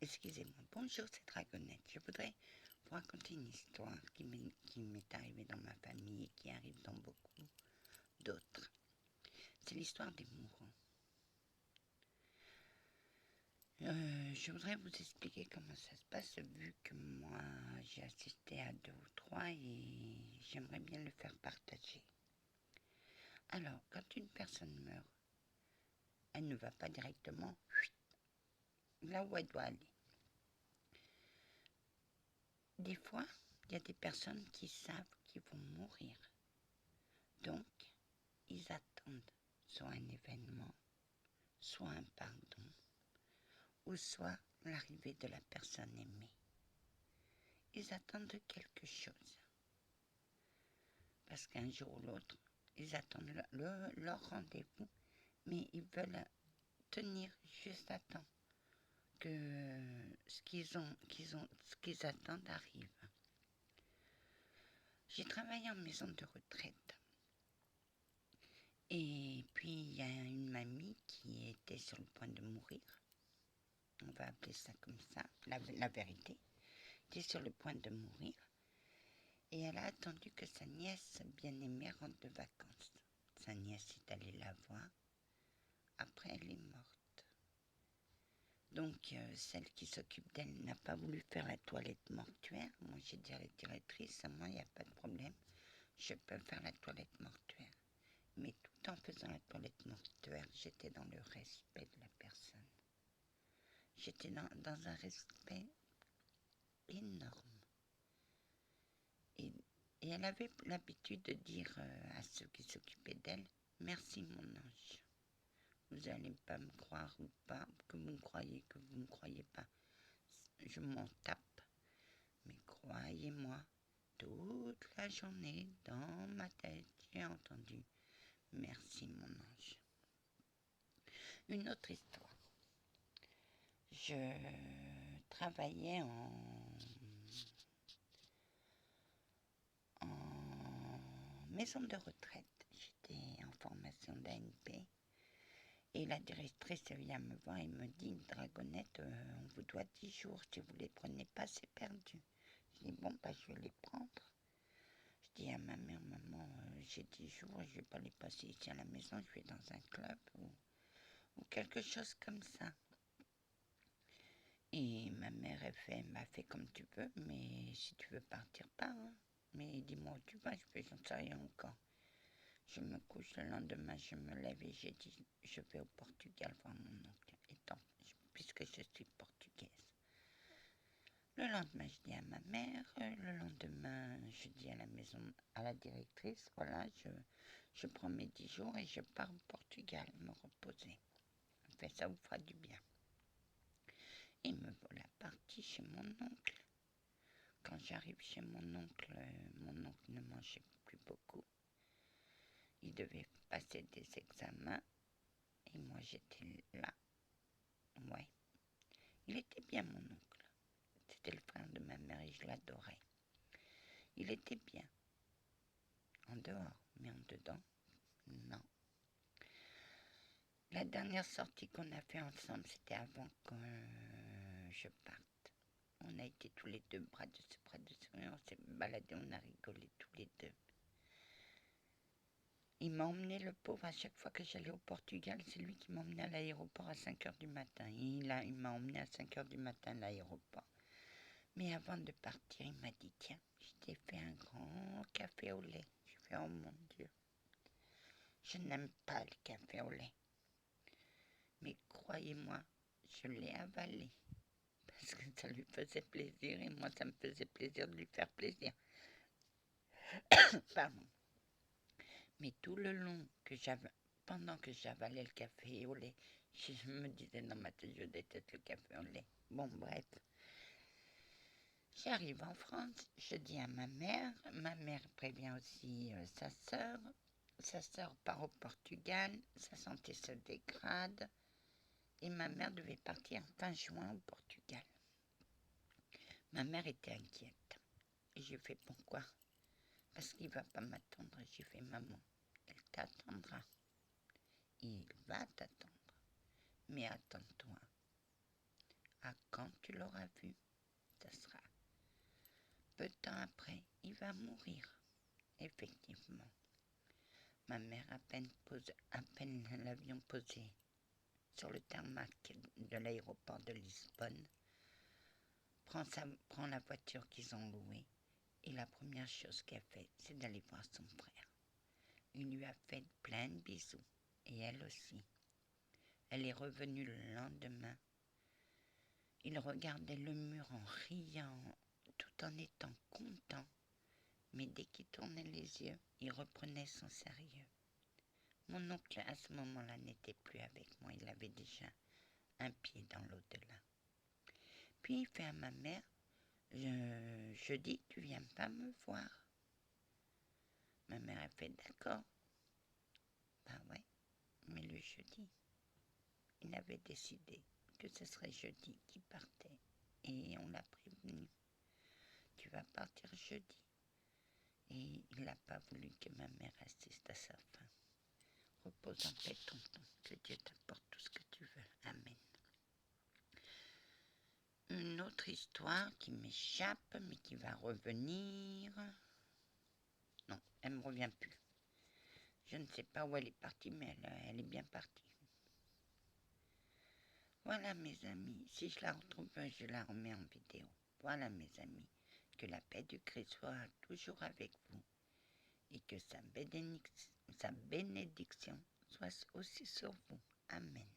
Excusez-moi. Bonjour, c'est Dragonette. Je voudrais vous raconter une histoire qui m'est arrivée dans ma famille et qui arrive dans beaucoup d'autres. C'est l'histoire des mourants. Je voudrais vous expliquer comment ça se passe, vu que moi j'ai assisté à 2 ou 3 et j'aimerais bien le faire partager. Alors, quand une personne meurt, elle ne va pas directement là où elle doit aller. Des fois, il y a des personnes qui savent qu'ils vont mourir. Donc, ils attendent soit un événement, soit un pardon, ou soit l'arrivée de la personne aimée. Ils attendent quelque chose. Parce qu'un jour ou l'autre, ils attendent leur rendez-vous, mais ils veulent tenir juste à temps que ce qu'ils attendent arrive. J'ai travaillé en maison de retraite. Et puis, il y a une mamie qui était sur le point de mourir. On va appeler ça comme ça, la vérité. Elle était sur le point de mourir. Et elle a attendu que sa nièce bien-aimée rentre de vacances. Sa nièce est allée la voir. Après, elle est morte. Donc, celle qui s'occupe d'elle n'a pas voulu faire la toilette mortuaire. Moi, j'ai dit à la directrice, moi, il n'y a pas de problème. Je peux faire la toilette mortuaire. Mais tout en faisant la toilette mortuaire, j'étais dans le respect de la personne. J'étais dans un respect énorme. Et elle avait l'habitude de dire à ceux qui s'occupaient d'elle, « Merci mon ange. Vous n'allez pas me croire ou pas, que vous me croyez, que vous ne me croyez pas. Je m'en tape. Mais croyez-moi, toute la journée, dans ma tête, j'ai entendu « Merci mon ange. » Une autre histoire. Je travaillais en maison de retraite. J'étais en formation d'ANP. Et la directrice vient me voir et me dit, Dragonette, on vous doit 10 jours. Si vous ne les prenez pas, c'est perdu. Je dis, bon, je vais les prendre. Je dis à ma mère, maman, j'ai 10 jours, je ne vais pas les passer ici à la maison, je vais dans un club ou quelque chose comme ça. Et ma mère, elle m'a fait comme tu veux, mais si tu veux partir, pars. Hein. Mais dis-moi où tu vas, j'en sais rien encore. Je me couche le lendemain, je me lève et j'ai dit, je vais au Portugal voir mon oncle, puisque je suis portugaise. Le lendemain, je dis à ma mère, le lendemain, je dis à la maison, à la directrice, voilà, je prends mes 10 jours et je pars au Portugal, me reposer. Enfin, ça vous fera du bien. Et me voilà partie chez mon oncle. Quand j'arrive chez mon oncle ne mangeait plus beaucoup. Il devait passer des examens et moi j'étais là. Ouais. Il était bien mon oncle. C'était le frère de ma mère et je l'adorais. Il était bien. En dehors, mais en dedans, non. La dernière sortie qu'on a fait ensemble, c'était avant que je parte. On a été tous les deux bras dessus, on s'est baladés, on a rigolé tous les deux. Il m'a emmené, le pauvre, à chaque fois que j'allais au Portugal, c'est lui qui m'emmenait à l'aéroport à 5h du matin. Il m'a emmené à 5h du matin à l'aéroport. Mais avant de partir, il m'a dit, tiens, je t'ai fait un grand café au lait. Je fais, oh mon Dieu, je n'aime pas le café au lait. Mais croyez-moi, je l'ai avalé. Parce que ça lui faisait plaisir et moi, ça me faisait plaisir de lui faire plaisir. Pardon. Mais tout le long pendant que j'avalais le café au lait, je me disais dans ma tête, je déteste le café au lait. Bon, bref. J'arrive en France, je dis à ma mère prévient aussi sa sœur part au Portugal, sa santé se dégrade, et ma mère devait partir fin juin au Portugal. Ma mère était inquiète, et j'ai fait pourquoi? Parce qu'il ne va pas m'attendre. J'ai fait, maman, elle t'attendra. Il va t'attendre. Mais attends-toi sera quand tu l'auras vu. Ça sera peu de temps après, il va mourir. Effectivement. Ma mère, à peine l'avion posé sur le tarmac de l'aéroport de Lisbonne, prend la voiture qu'ils ont louée, et la première chose qu'elle fait, c'est d'aller voir son frère. Il lui a fait plein de bisous, et elle aussi. Elle est revenue le lendemain. Il regardait le mur en riant, tout en étant content, mais dès qu'il tournait les yeux, il reprenait son sérieux. Mon oncle, à ce moment-là, n'était plus avec moi, il avait déjà un pied dans l'au-delà. Puis il fait à ma mère, jeudi, tu viens pas me voir. Ma mère a fait d'accord. Ben ouais, mais le jeudi, il avait décidé que ce serait jeudi qu'il partait. Et on l'a prévenu, tu vas partir jeudi. Et il n'a pas voulu que ma mère assiste à sa fin. Repose en paix, tonton, que Dieu t'apporte tout ce que tu veux. Amen. Une autre histoire qui m'échappe, mais qui va revenir. Non, elle ne me revient plus. Je ne sais pas où elle est partie, mais elle est bien partie. Voilà mes amis, si je la retrouve, je la remets en vidéo. Voilà mes amis, que la paix du Christ soit toujours avec vous et que sa bénédiction soit aussi sur vous. Amen.